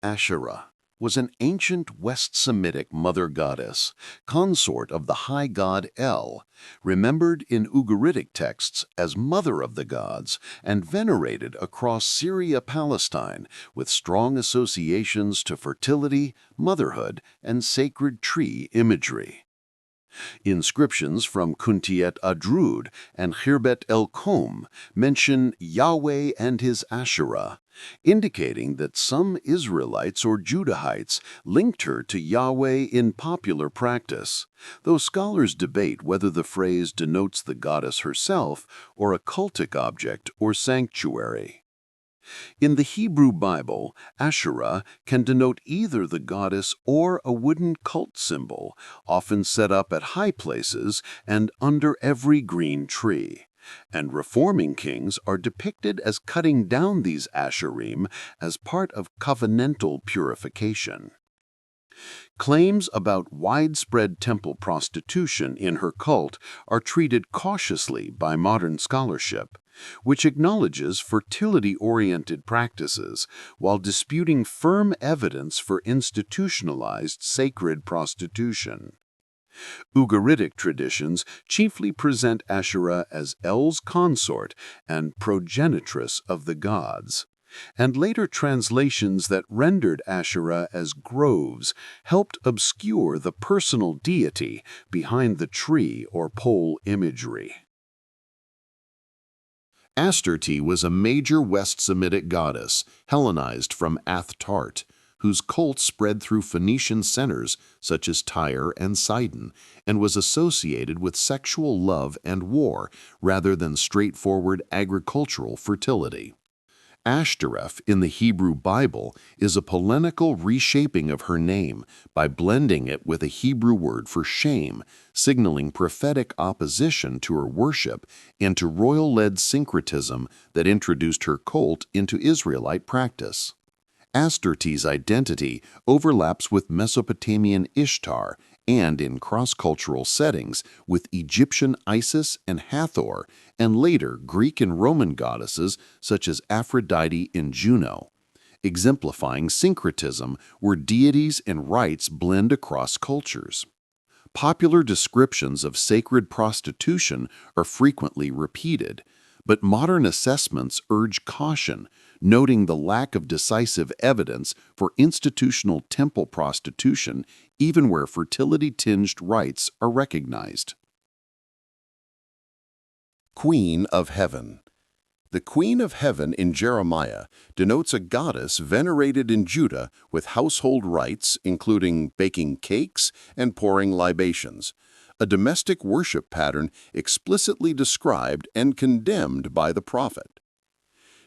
Asherah was an ancient West Semitic mother goddess, consort of the high god El, remembered in Ugaritic texts as mother of the gods and venerated across Syria-Palestine with strong associations to fertility, motherhood, and sacred tree imagery. Inscriptions from Kuntiet Adrud and Khirbet el-Kom mention Yahweh and his Asherah, indicating that some Israelites or Judahites linked her to Yahweh in popular practice, though scholars debate whether the phrase denotes the goddess herself or a cultic object or sanctuary. In the Hebrew Bible, Asherah can denote either the goddess or a wooden cult symbol, often set up at high places and under every green tree. And reforming kings are depicted as cutting down these Asherim as part of covenantal purification. Claims about widespread temple prostitution in her cult are treated cautiously by modern scholarship, which acknowledges fertility-oriented practices while disputing firm evidence for institutionalized sacred prostitution. Ugaritic traditions chiefly present Asherah as El's consort and progenitress of the gods, and later translations that rendered Asherah as groves helped obscure the personal deity behind the tree or pole imagery. Astarte was a major West Semitic goddess, Hellenized from Astarte, whose cult spread through Phoenician centers such as Tyre and Sidon, and was associated with sexual love and war rather than straightforward agricultural fertility. Ashtoreth in the Hebrew Bible is a polemical reshaping of her name by blending it with a Hebrew word for shame, signaling prophetic opposition to her worship and to royal-led syncretism that introduced her cult into Israelite practice. Astarte's identity overlaps with Mesopotamian Ishtar and, in cross-cultural settings, with Egyptian Isis and Hathor, and later Greek and Roman goddesses such as Aphrodite and Juno, exemplifying syncretism where deities and rites blend across cultures. Popular descriptions of sacred prostitution are frequently repeated, but modern assessments urge caution, noting the lack of decisive evidence for institutional temple prostitution even where fertility-tinged rites are recognized. Queen of Heaven. The Queen of Heaven in Jeremiah denotes a goddess venerated in Judah with household rites including baking cakes and pouring libations, a domestic worship pattern explicitly described and condemned by the prophet.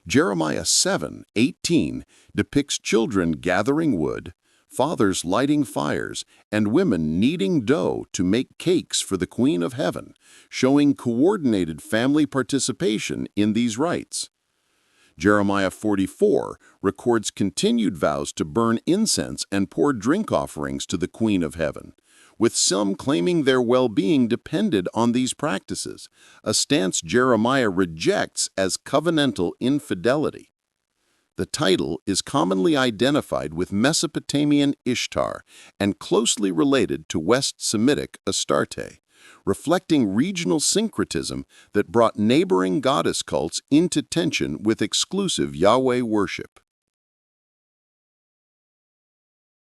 Jeremiah 7:18 depicts children gathering wood, fathers lighting fires, and women kneading dough to make cakes for the Queen of Heaven, showing coordinated family participation in these rites. Jeremiah 44 records continued vows to burn incense and pour drink offerings to the Queen of Heaven, with some claiming their well-being depended on these practices, a stance Jeremiah rejects as covenantal infidelity. The title is commonly identified with Mesopotamian Ishtar and closely related to West Semitic Astarte, reflecting regional syncretism that brought neighboring goddess cults into tension with exclusive Yahweh worship.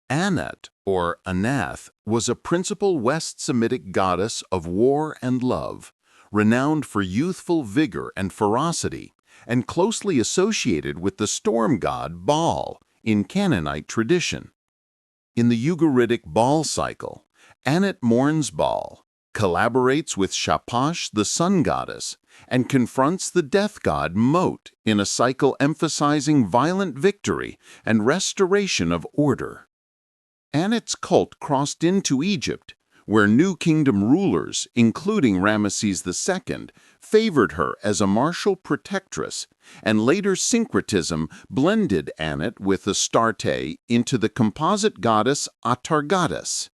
Anat, or Anath, was a principal West Semitic goddess of war and love, renowned for youthful vigor and ferocity, and closely associated with the storm god Baal in Canaanite tradition. In the Ugaritic Baal cycle, Anat mourns Baal, collaborates with Shamash, the sun goddess, and confronts the death god Mot in a cycle emphasizing violent victory and restoration of order. Anat's cult crossed into Egypt, where New Kingdom rulers, including Ramesses II, favored her as a martial protectress, and later syncretism blended Anat with Astarte into the composite goddess Atargatis.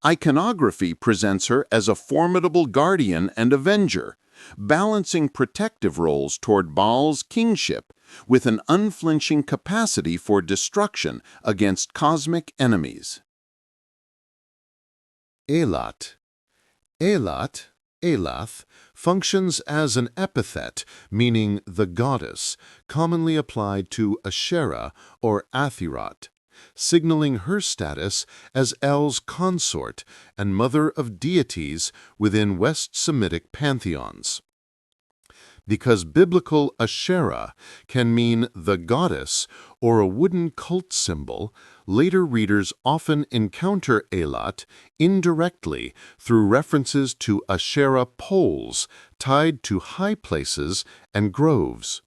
Iconography presents her as a formidable guardian and avenger, balancing protective roles toward Baal's kingship with an unflinching capacity for destruction against cosmic enemies. Elat. Elat, Elath, functions as an epithet meaning the goddess, commonly applied to Asherah or Athirot, signaling her status as El's consort and mother of deities within West Semitic pantheons. Because biblical Asherah can mean the goddess or a wooden cult symbol, later readers often encounter Elat indirectly through references to Asherah poles tied to high places and groves.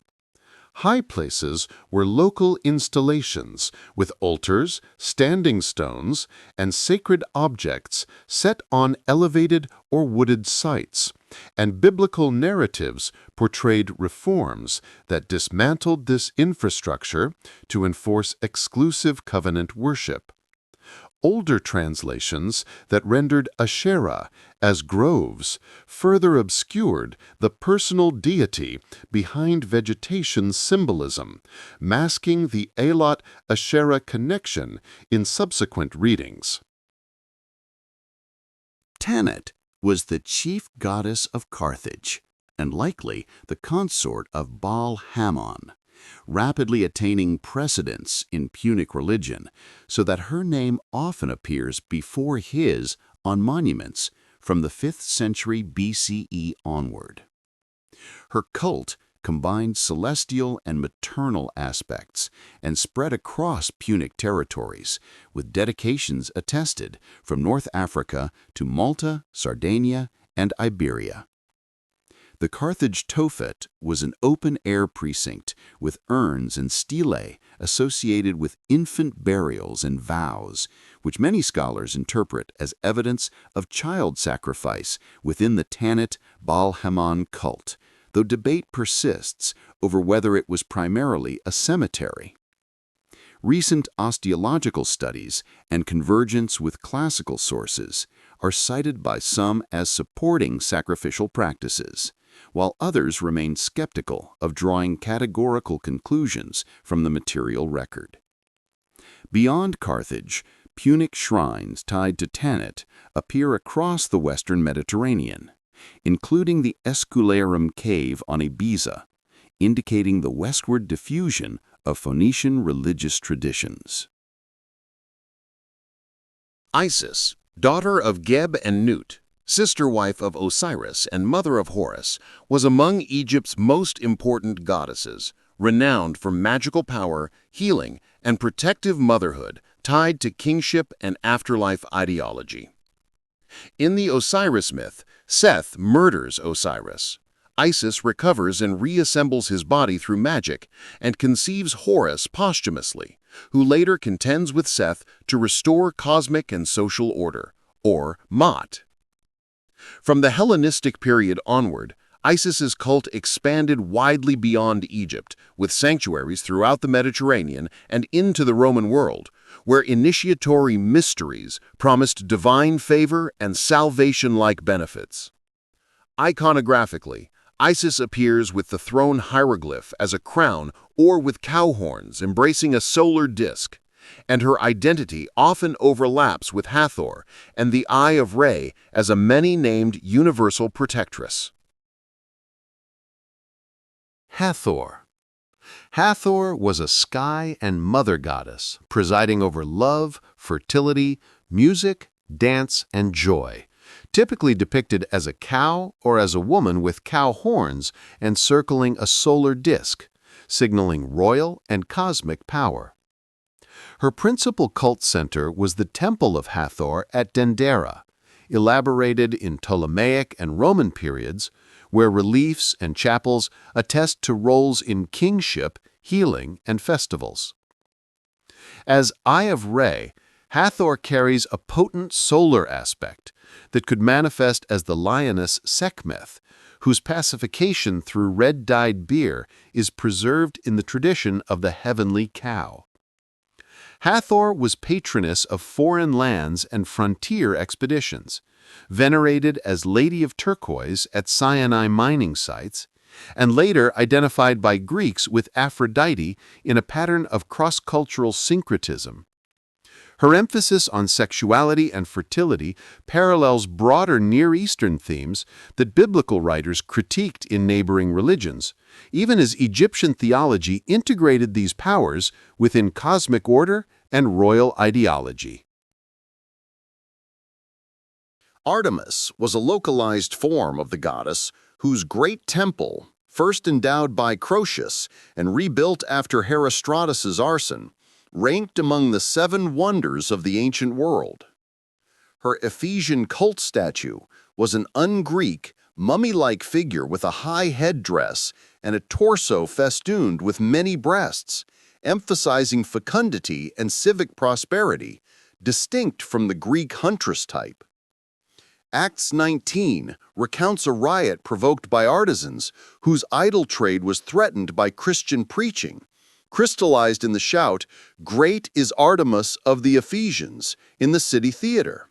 High places were local installations with altars, standing stones, and sacred objects set on elevated or wooded sites, and biblical narratives portrayed reforms that dismantled this infrastructure to enforce exclusive covenant worship. Older translations that rendered Asherah as groves further obscured the personal deity behind vegetation symbolism, masking the Elat-Asherah connection in subsequent readings. Tanit was the chief goddess of Carthage, and likely the consort of Baal-Hamon, rapidly attaining precedence in Punic religion, so that her name often appears before his on monuments from the 5th century BCE onward. Her cult combined celestial and maternal aspects and spread across Punic territories, with dedications attested from North Africa to Malta, Sardinia, and Iberia. The Carthage Tophet was an open-air precinct with urns and stelae associated with infant burials and vows, which many scholars interpret as evidence of child sacrifice within the Tanit Baal-Hamon cult, though debate persists over whether it was primarily a cemetery. Recent osteological studies and convergence with classical sources are cited by some as supporting sacrificial practices, while others remain skeptical of drawing categorical conclusions from the material record. Beyond Carthage, Punic shrines tied to Tanit appear across the western Mediterranean, including the Escularum cave on Ibiza, indicating the westward diffusion of Phoenician religious traditions. Isis, daughter of Geb and Nut, sister wife of Osiris and mother of Horus, was among Egypt's most important goddesses, renowned for magical power, healing, and protective motherhood tied to kingship and afterlife ideology. In the Osiris myth, Seth murders Osiris. Isis recovers and reassembles his body through magic and conceives Horus posthumously, who later contends with Seth to restore cosmic and social order, or Ma'at. From the Hellenistic period onward, Isis's cult expanded widely beyond Egypt, with sanctuaries throughout the Mediterranean and into the Roman world, where initiatory mysteries promised divine favor and salvation-like benefits. Iconographically, Isis appears with the throne hieroglyph as a crown or with cow horns embracing a solar disk, and her identity often overlaps with Hathor and the Eye of Re as a many-named universal protectress. Hathor. Hathor was a sky and mother goddess, presiding over love, fertility, music, dance, and joy, typically depicted as a cow or as a woman with cow horns encircling a solar disk, signaling royal and cosmic power. Her principal cult center was the Temple of Hathor at Dendera, elaborated in Ptolemaic and Roman periods, where reliefs and chapels attest to roles in kingship, healing, and festivals. As Eye of Re, Hathor carries a potent solar aspect that could manifest as the lioness Sekhmeth, whose pacification through red-dyed beer is preserved in the tradition of the heavenly cow. Hathor was patroness of foreign lands and frontier expeditions, venerated as Lady of Turquoise at Sinai mining sites, and later identified by Greeks with Aphrodite in a pattern of cross-cultural syncretism. Her emphasis on sexuality and fertility parallels broader Near Eastern themes that biblical writers critiqued in neighboring religions, even as Egyptian theology integrated these powers within cosmic order and royal ideology. Artemis was a localized form of the goddess whose great temple, first endowed by Croesus and rebuilt after Herostratus's arson, ranked among the 7 wonders of the ancient world. Her Ephesian cult statue was an un-Greek, mummy-like figure with a high headdress and a torso festooned with many breasts, emphasizing fecundity and civic prosperity, distinct from the Greek huntress type. Acts 19 recounts a riot provoked by artisans whose idol trade was threatened by Christian preaching, crystallized in the shout, "Great is Artemis of the Ephesians," in the city theater.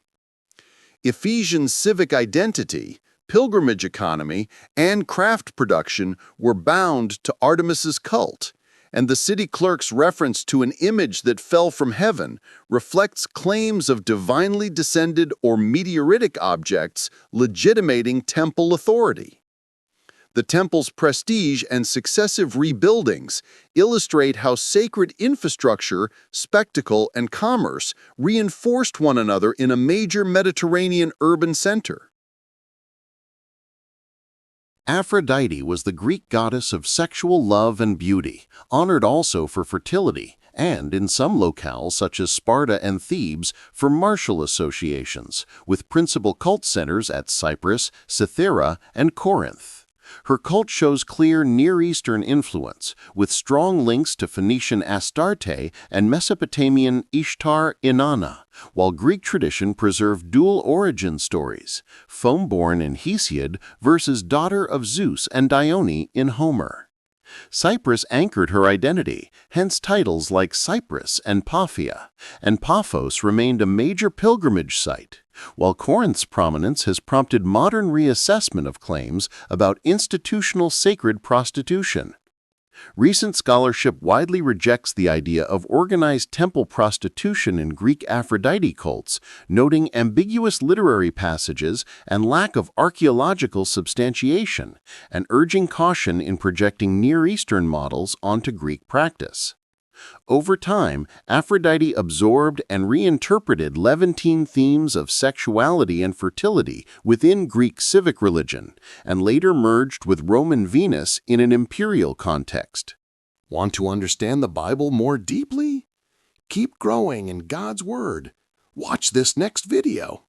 Ephesian civic identity, pilgrimage economy, and craft production were bound to Artemis's cult, and the city clerk's reference to an image that fell from heaven reflects claims of divinely descended or meteoritic objects legitimating temple authority. The temple's prestige and successive rebuildings illustrate how sacred infrastructure, spectacle, and commerce reinforced one another in a major Mediterranean urban center. Aphrodite was the Greek goddess of sexual love and beauty, honored also for fertility, and in some locales such as Sparta and Thebes for martial associations, with principal cult centers at Cyprus, Cythera, and Corinth. Her cult shows clear Near Eastern influence, with strong links to Phoenician Astarte and Mesopotamian Ishtar Inanna, while Greek tradition preserved dual origin stories, foam-born in Hesiod versus daughter of Zeus and Dione in Homer. Cyprus anchored her identity, hence titles like Cyprus and Paphia, and Paphos remained a major pilgrimage site, while Corinth's prominence has prompted modern reassessment of claims about institutional sacred prostitution. Recent scholarship widely rejects the idea of organized temple prostitution in Greek Aphrodite cults, noting ambiguous literary passages and lack of archaeological substantiation, and urging caution in projecting Near Eastern models onto Greek practice. Over time, Aphrodite absorbed and reinterpreted Levantine themes of sexuality and fertility within Greek civic religion, and later merged with Roman Venus in an imperial context. Want to understand the Bible more deeply? Keep growing in God's Word. Watch this next video.